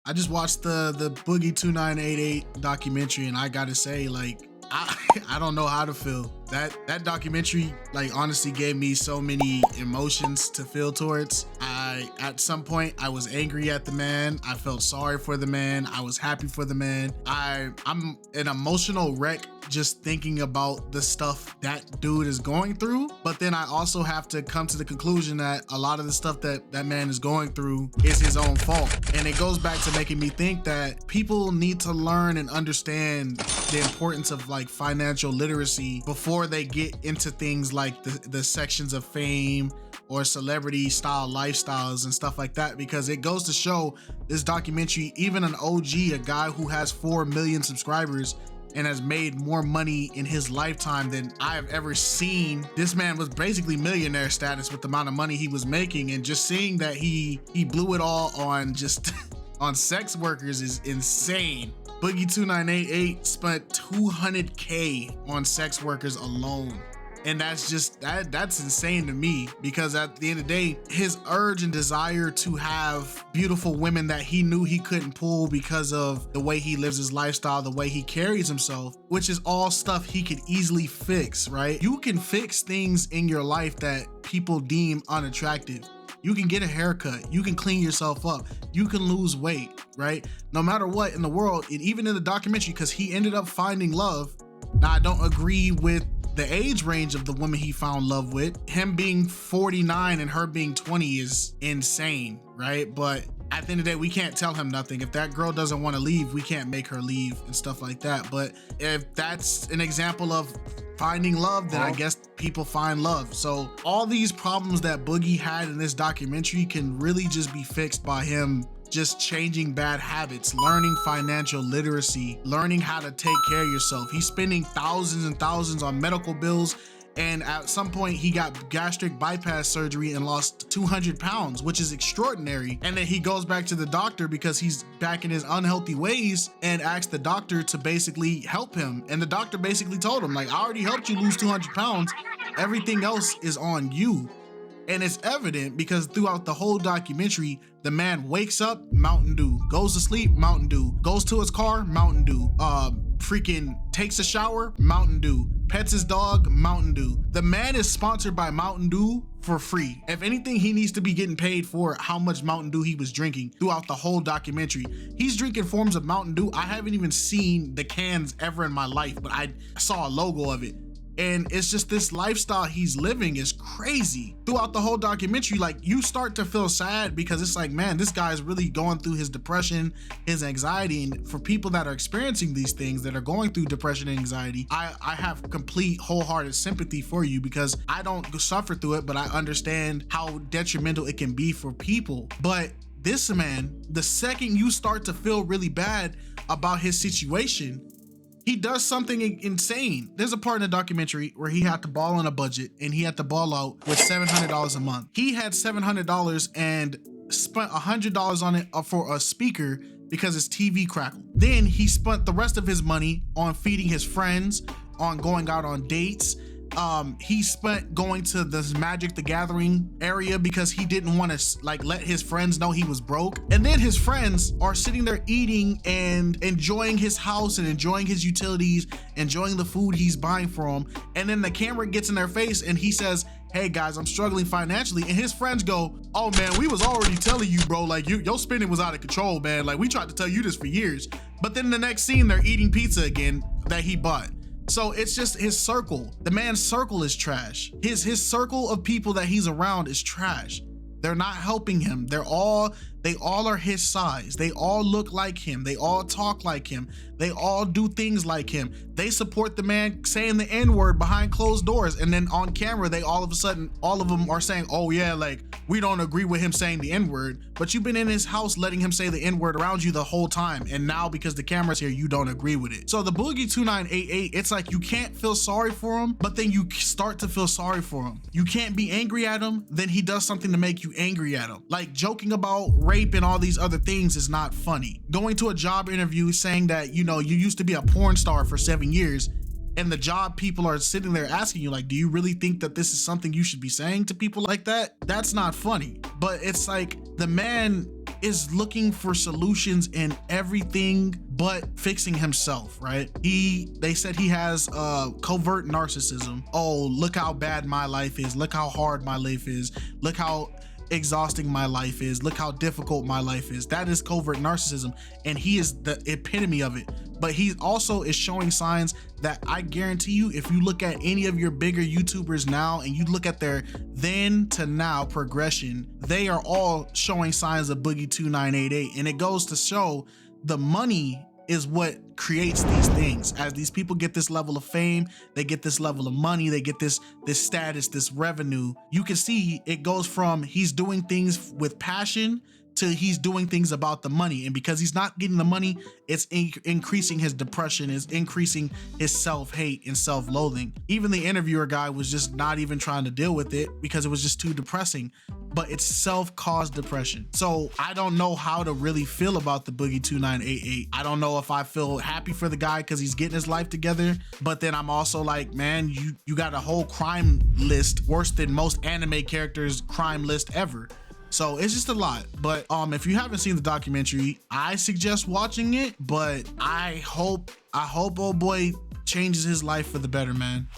I just watched the Boogie2988 documentary, and I gotta say, like, I I don't know how to feel. That documentary, like, honestly gave me so many emotions to feel towards. At some point I was angry at the man. I felt sorry for the man. I was happy for the man. I'm an emotional wreck just thinking about the stuff that dude is going through. But then I also have to come to the conclusion that a lot of the stuff that that man is going through is his own fault. And it goes back to making me think that people need to learn and understand the importance of like financial literacy before they get into things like the sections of fame or celebrity style lifestyles and stuff like that, because it goes to show this documentary, even an OG, a guy who has 4 million subscribers and has made more money in his lifetime than I have ever seen. This man was basically millionaire status with the amount of money he was making, and just seeing that he blew it all on just on sex workers is insane. Boogie2988 spent 200K on sex workers alone. And that's just that's insane to me, because at the end of the day, his urge and desire to have beautiful women that he knew he couldn't pull because of the way he lives his lifestyle, the way he carries himself, which is all stuff he could easily fix, right? You can fix things in your life that people deem unattractive. You can get a haircut, you can clean yourself up, you can lose weight, right? No matter what in the world, and even in the documentary, because he ended up finding love. Now, I don't agree with the age range of the woman he found love with. Him being 49 and her being 20 is insane, right? But at the end of the day, we can't tell him nothing. If that girl doesn't want to leave, we can't make her leave and stuff like that. But if that's an example of finding love, then I guess people find love. So all these problems that Boogie had in this documentary can really just be fixed by him just changing bad habits, learning financial literacy, learning how to take care of yourself. He's spending thousands and thousands on medical bills, and at some point he got gastric bypass surgery and lost 200 pounds, which is extraordinary. And then he goes back to the doctor because he's back in his unhealthy ways, and asks the doctor to basically help him. And the doctor basically told him, like, I already helped you lose 200 pounds. Everything else is on you. And it's evident because throughout the whole documentary, the man wakes up, Mountain Dew, goes to sleep, Mountain Dew, goes to his car, Mountain Dew, freaking takes a shower, Mountain Dew, pets his dog, Mountain Dew. The man is sponsored by Mountain Dew for free. If anything, he needs to be getting paid for how much Mountain Dew he was drinking throughout the whole documentary. He's drinking forms of Mountain Dew. I haven't even seen the cans ever in my life, but I saw a logo of it. And it's just this lifestyle he's living is crazy. Throughout the whole documentary, like, you start to feel sad because it's like, man, this guy's really going through his depression, his anxiety. And for people that are experiencing these things, that are going through depression and anxiety, I have complete wholehearted sympathy for you, because I don't suffer through it, but I understand how detrimental it can be for people. But this man, the second you start to feel really bad about his situation, he does something insane. There's a part in the documentary where he had to ball on a budget, and he had to ball out with $700 a month. He had $700 and spent $100 on it for a speaker because his TV crackled. Then he spent the rest of his money on feeding his friends, on going out on dates. He spent going to this Magic the Gathering area because he didn't want to like let his friends know he was broke. And then his friends are sitting there eating and enjoying his house and enjoying his utilities, enjoying the food he's buying for them. And then the camera gets in their face and he says, hey guys, I'm struggling financially. And his friends go, oh man, we was already telling you, bro, like your spending was out of control, man. Like, we tried to tell you this for years. But then the next scene, they're eating pizza again that he bought. So it's just his circle. The man's circle is trash. His circle of people that he's around is trash. They're not helping him. They all are his size. They all look like him. They all talk like him. They all do things like him. They support the man saying the N-word behind closed doors. And then on camera, they all of a sudden, all of them are saying, oh yeah, like, we don't agree with him saying the N-word, but you've been in his house letting him say the N-word around you the whole time. And now because the camera's here, you don't agree with it. So the Boogie2988, it's like, you can't feel sorry for him, but then you start to feel sorry for him. You can't be angry at him, then he does something to make you angry at him. Like, joking about rape and all these other things is not funny. Going to a job interview saying that, you know, you used to be a porn star for 7 years, and the job people are sitting there asking you, like, do you really think that this is something you should be saying to people like that? That's not funny. But it's like, the man is looking for solutions in everything but fixing himself, right? They said he has covert narcissism. Oh, look how bad my life is. Look how hard my life is. Look how exhausting my life is. Look how difficult my life is. That is covert narcissism, and he is the epitome of it. But he also is showing signs that I guarantee you, if you look at any of your bigger YouTubers now and you look at their then to now progression, they are all showing signs of Boogie2988. And it goes to show the money is what creates these things. As these people get this level of fame, they get this level of money, they get this status, this revenue. You can see it goes from he's doing things with passion to he's doing things about the money. And because he's not getting the money, it's increasing his depression, it's increasing his self-hate and self-loathing. Even the interviewer guy was just not even trying to deal with it because it was just too depressing. But it's self-caused depression. So I don't know how to really feel about the Boogie2988. I don't know if I feel happy for the guy because he's getting his life together, but then I'm also like, man, you got a whole crime list worse than most anime characters' crime list ever. So it's just a lot. But if you haven't seen the documentary, I suggest watching it, but I hope old boy changes his life for the better, man.